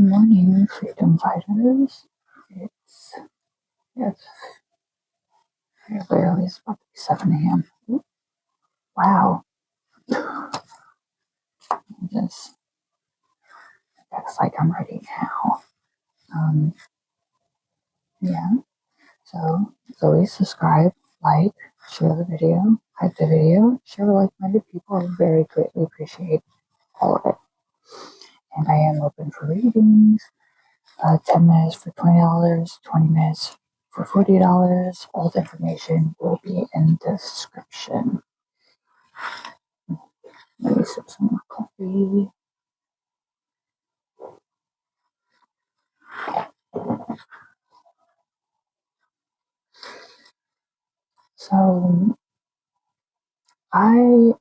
Morning, freedom fighters. It's fairly early. It's about 7 a.m. Wow. Just looks like I'm ready now. Um, yeah. So as always, subscribe, like, share the video, hype the video, share with like-minded people. I very greatly appreciate all of it. And I am open for readings. 10 minutes for $20, 20 minutes for $40. All the information will be in the description. Let me sip some more coffee. So I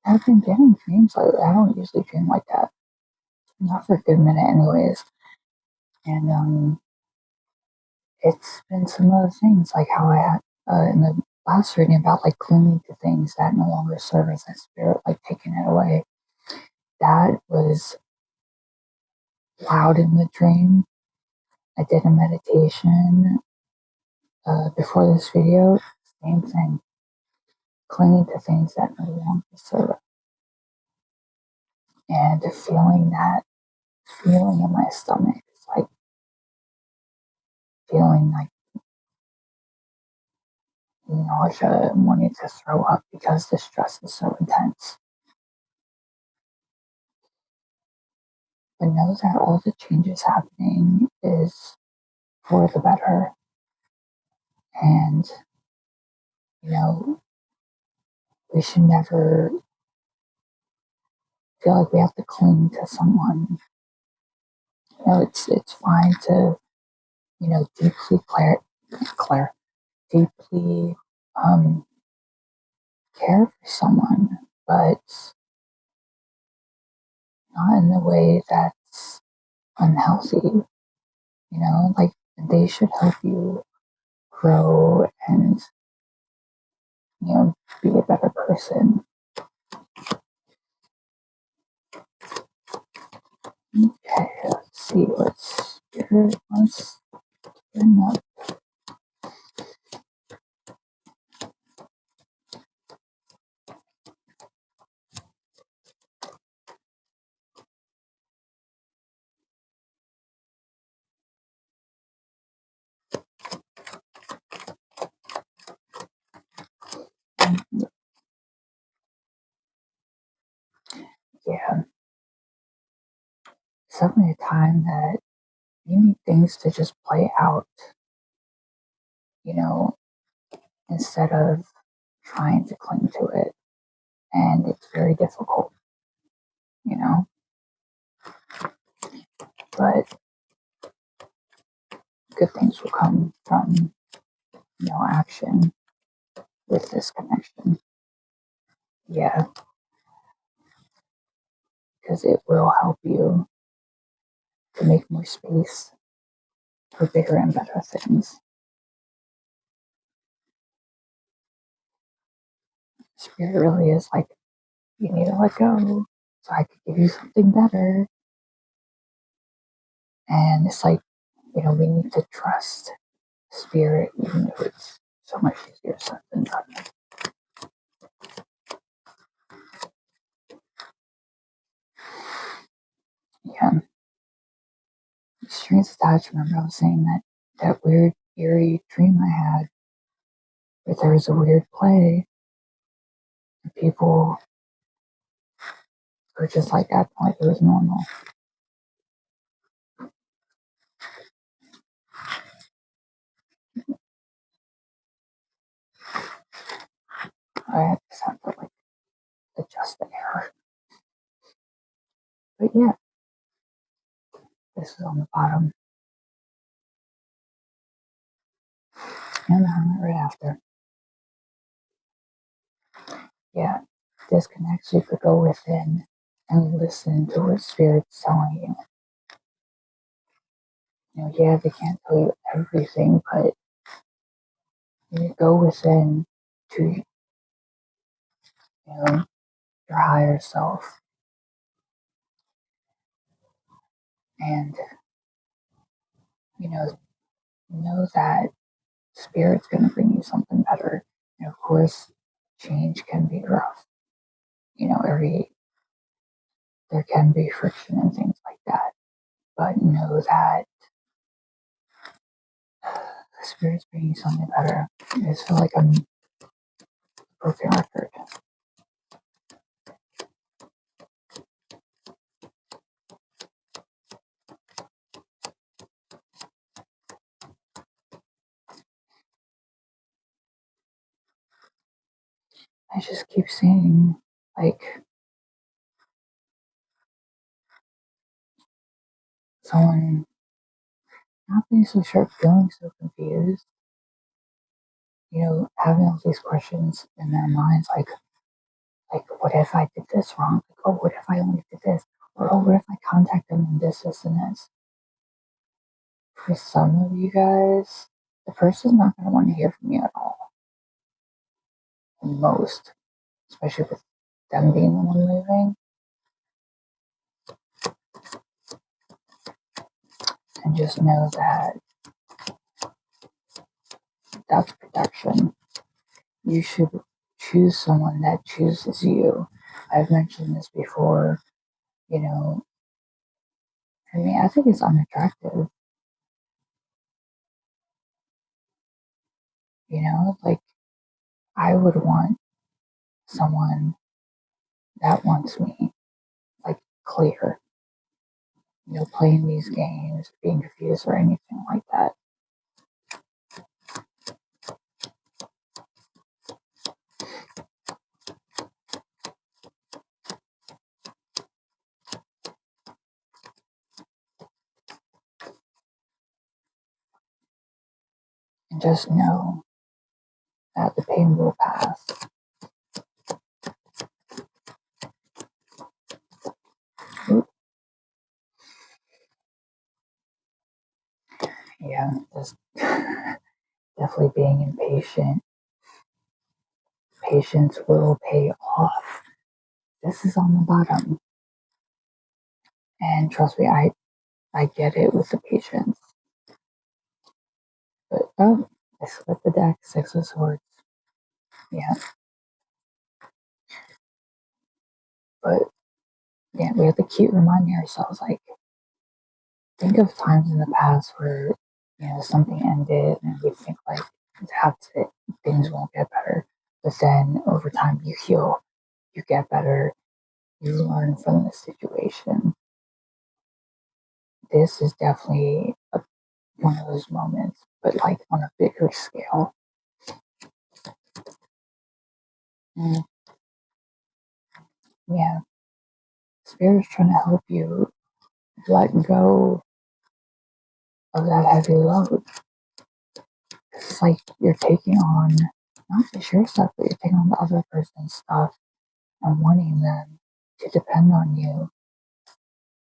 have been getting dreams lately. I don't usually dream like that. Not for a good minute anyways. And it's been some of the things like how I had in the last reading about like clinging to things that no longer serve as a spirit, like taking it away. That was loud in the dream. I did a meditation before this video. Same thing. Clinging to things that no longer serve. And feeling that feeling in my stomach. It's like feeling like nausea and wanting to throw up because the stress is so intense. But know that all the changes happening is for the better. And, we should never feel like we have to cling to someone. It's fine to, deeply care for someone, but not in a way that's unhealthy. Like they should help you grow and, be a better person. Okay, let's see what spirit wants to bring up. Yeah, suddenly a time that you need things to just play out, you know, instead of trying to cling to it. And it's very difficult, you know, but good things will come from, action with this connection. Yeah, because it will help you to make more space for bigger and better things. Spirit really is like, you need to let go so I could give you something better. And it's like, we need to trust spirit, even though it's so much easier said than done. Yeah. Strings attached. Remember, I was saying that weird, eerie dream I had where there was a weird play and people were just like acting like it was normal. I just have to adjust the air. But yeah, this is on the bottom. And the hermit right after. Yeah, disconnect so you could go within and listen to what spirit's telling you. Yeah, they can't tell you everything, but you go within to, your higher self And, you know that spirit's going to bring you something better. And of course, change can be rough. There can be friction and things like that. But know that the spirit's bringing you something better. I just feel like I'm a broken record. I just keep seeing, like, someone not being so sure, feeling so confused, having all these questions in their minds, like, what if I did this wrong? Like, oh, what if I only did this? Or, oh, what if I contact them and this, and this? For some of you guys, the person's not going to want to hear from you at all. Most, especially with them being the one leaving. And just know that that's protection. You should choose someone that chooses you. I've mentioned this before. For me, I think it's unattractive. Like, I would want someone that wants me, like, clear, playing these games, being confused, or anything like that. And just know that the pain will pass. Yeah, just definitely being impatient. Patience will pay off. This is on the bottom. And trust me, I get it with the patience. But, oh, I slipped the deck, Six of Swords. Yeah, but yeah, we have to keep reminding ourselves, like, think of times in the past where, something ended and we think, like, that's it, things won't get better. But then over time you heal, you get better, you learn from the situation. This is definitely one of those moments, but, like, on a bigger scale. Mm, yeah, Spirit's trying to help you let go of that heavy load. It's like you're taking on not just your stuff, but you're taking on the other person's stuff and wanting them to depend on you.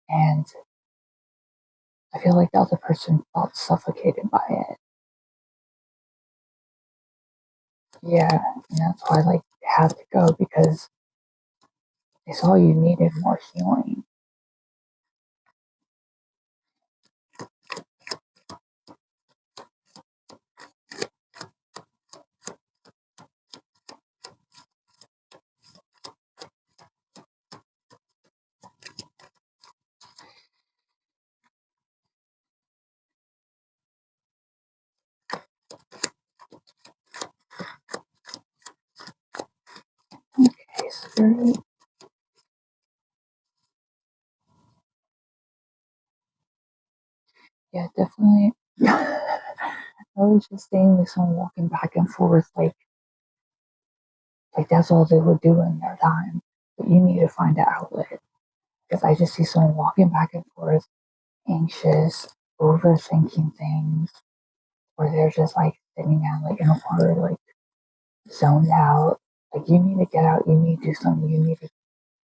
And I feel like the other person felt suffocated by it. Yeah, and that's why, like, it had to go, because they saw you needed more healing. Okay, Spirit. Yeah, definitely. I was just seeing like someone walking back and forth, like that's all they would do in their time. But you need to find an outlet, because I just see someone walking back and forth, anxious, overthinking things, or they're just like sitting down like in a corner, like zoned out. Like, you need to get out. You need to do something. You need to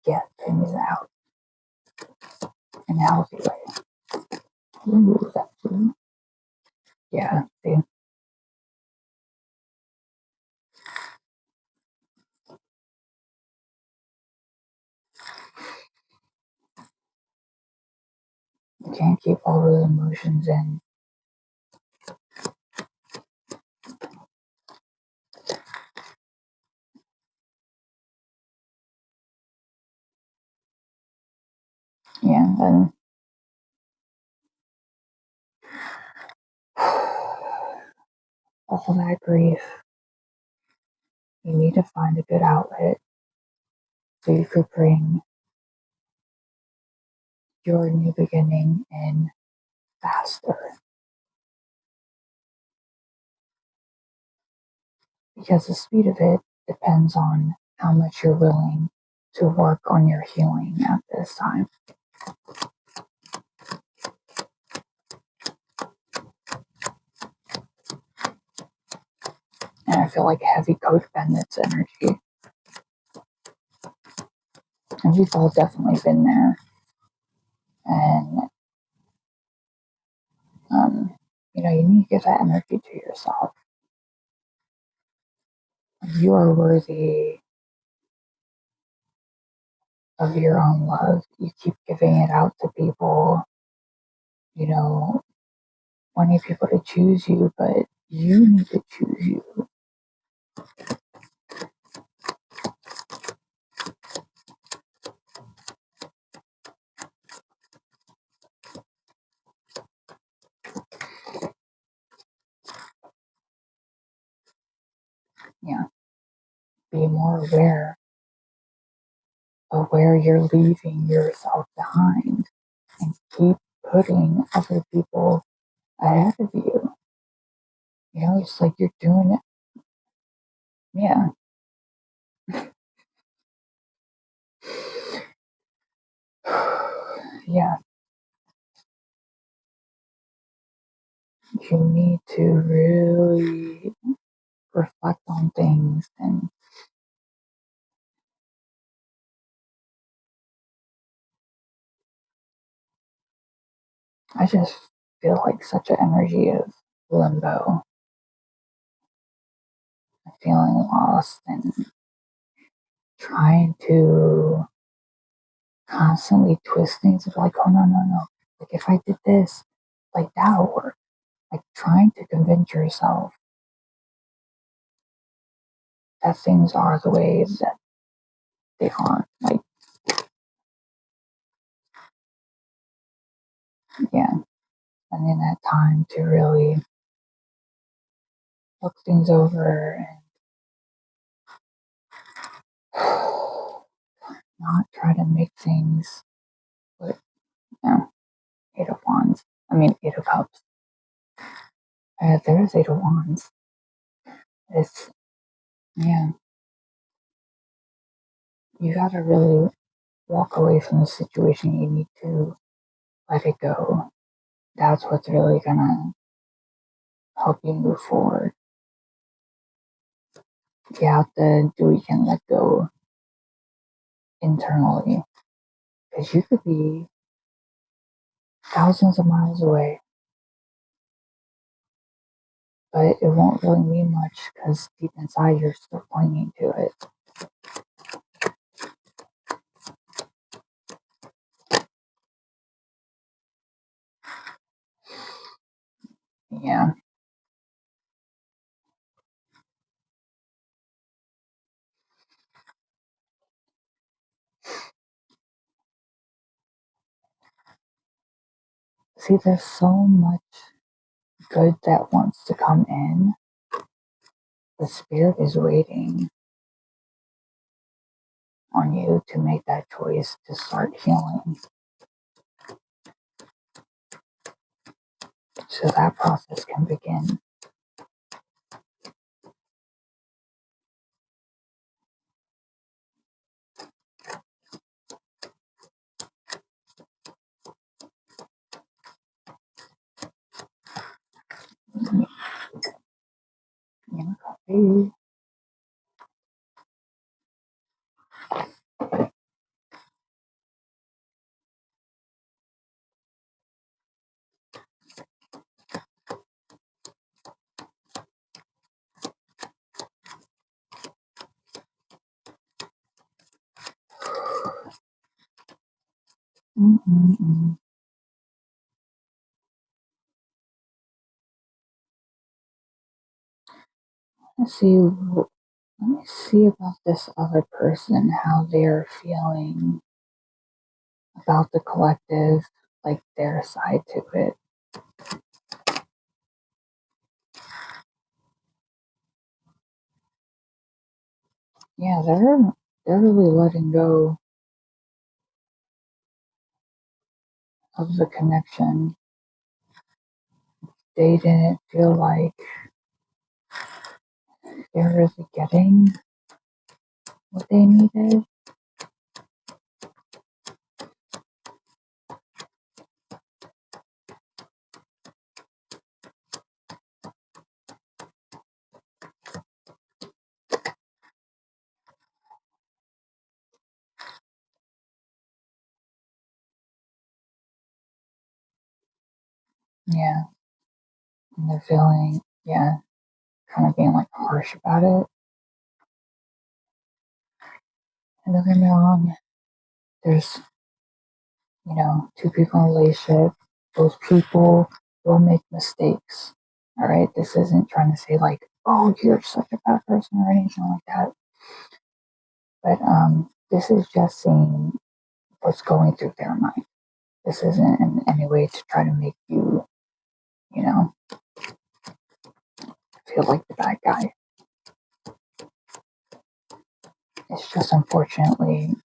get things out in a healthy way. Ooh, that's true. Yeah. See, You can't keep all those emotions in. Yeah, and then all that grief, you need to find a good outlet so you could bring your new beginning in faster. Because the speed of it depends on how much you're willing to work on your healing at this time. And I feel like heavy codependence energy. And we've all definitely been there. And, you need to give that energy to yourself. You are worthy of your own love. You keep giving it out to people, wanting people to choose you, but you need to choose you. Yeah. Be more aware of where you're leaving yourself behind and keep putting other people ahead of you. It's like you're doing it. Yeah. Yeah. You need to really reflect on things, and I just feel like such an energy of limbo, feeling lost and trying to constantly twist things of like, oh no, no, no. Like if I did this, like that'll work. Like trying to convince yourself that things are the way that they aren't. Like, yeah. And in that time to really look things over and not try to make things with, Eight of Wands. I mean, Eight of Cups. There's Eight of Wands. It's, yeah, you gotta really walk away from the situation. You need to let it go. That's what's really gonna help you move forward. You have to do what you can let go internally. Because you could be thousands of miles away, but it won't really mean much because deep inside you're still clinging to it. Yeah. See, there's so much good that wants to come in. The spirit is waiting on you to make that choice to start healing. So that process can begin. Coffee. Mm-mm-mm. Let's see. Let me see about this other person, how they're feeling about the collective, like their side to it. Yeah, they're really letting go of the connection. They didn't feel like they were really getting what they needed. Yeah, and they're feeling, yeah, kind of being like harsh about it. And don't get me wrong, there's, two people in a relationship. Those people will make mistakes. All right, this isn't trying to say like, oh, you're such a bad person or anything like that. But this is just seeing what's going through their mind. This isn't in any way to try to make you, you know, feel like the bad guy. It's just unfortunately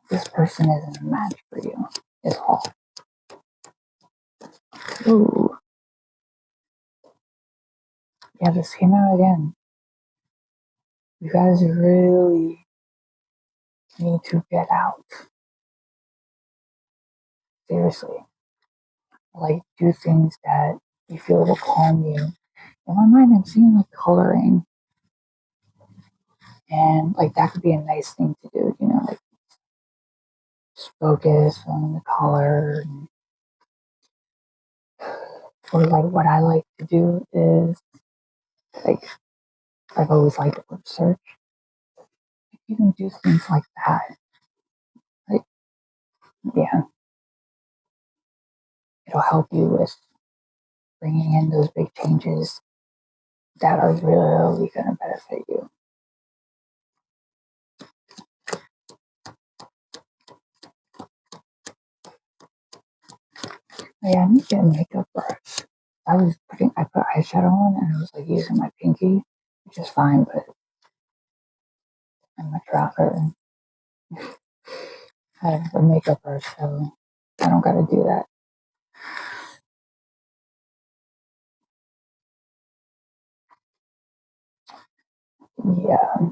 this person isn't a match for you, is all. Ooh. Yeah, this came out again. You guys really need to get out. Seriously. Like, do things that you feel will calm you. In my mind, I'm seeing like coloring. And like, that could be a nice thing to do, like just focus on the color. Or like, what I like to do is, like, I've always liked word search. You can do things like that. Like, yeah, it'll help you with bringing in those big changes that are really going to benefit you. Yeah, I need to get a makeup brush. I put eyeshadow on and I was like using my pinky, which is fine, but I'm much rather have a makeup brush, so I don't gotta do that. Yeah,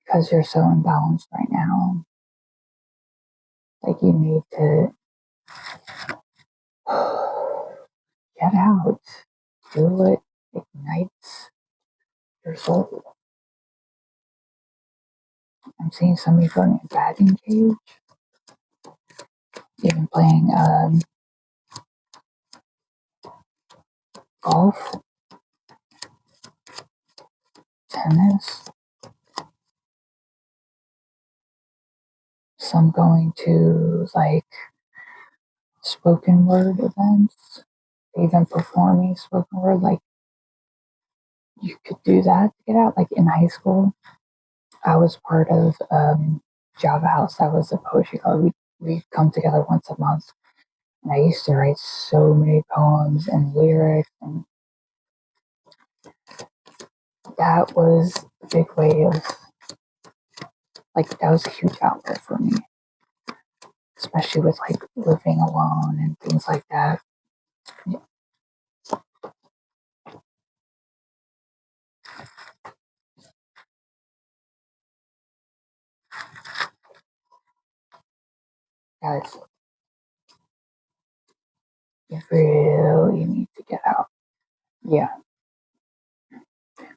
because you're so imbalanced right now. Like, you need to get out, do what ignites your soul. I'm seeing somebody going in a batting cage, even playing golf, tennis, some going to like spoken word events, even performing spoken word. Like, you could do that to get out. Like, in high school, I was part of Java House. That was a poetry club. We come together once a month, and I used to write so many poems and lyrics, and that was a big way of, like, that was a huge outlet for me, especially with like living alone and things like that. Guys, you really need to get out. Yeah,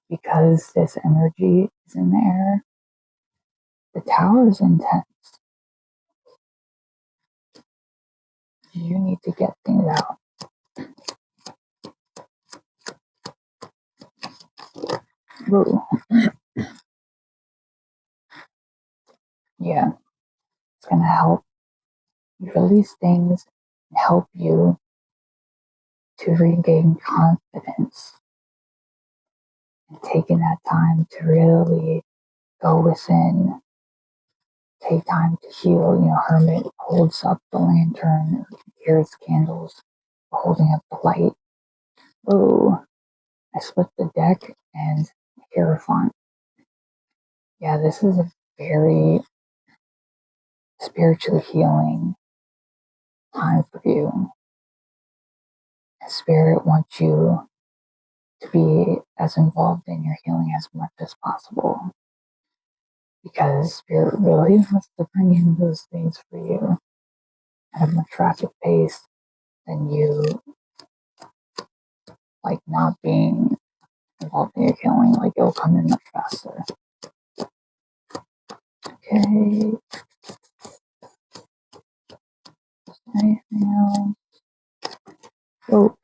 because this energy is in the air. The tower is intense. You need to get things out. Ooh. Yeah, it's gonna help you release things and help you to regain confidence and taking that time to really go within, take time to heal. Hermit holds up the lantern, here's candles, holding up the light. Oh, I split the deck and Hierophant. Yeah, this is a very spiritually healing time for you. Spirit wants you to be as involved in your healing as much as possible, because Spirit really wants to bring in those things for you at a much rapid pace than you like not being involved in your healing. Like, it'll come in much faster. Okay. Anything else? Oh,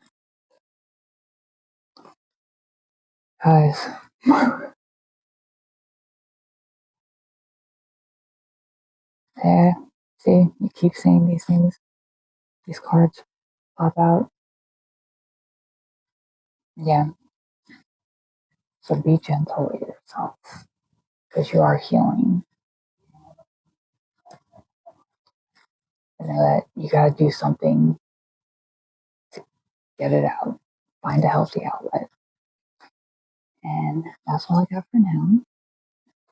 guys. Yeah. See, you keep saying these things. These cards pop out. Yeah. So be gentle with yourself, because you are healing. And that you gotta do something to get it out. Find a healthy outlet. And that's all I got for now.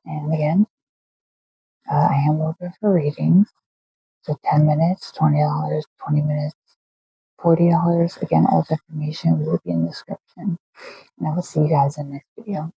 And again, I am open for readings. So 10 minutes, $20, 20 minutes, $40. Again, all the information will be in the description. And I will see you guys in the next video.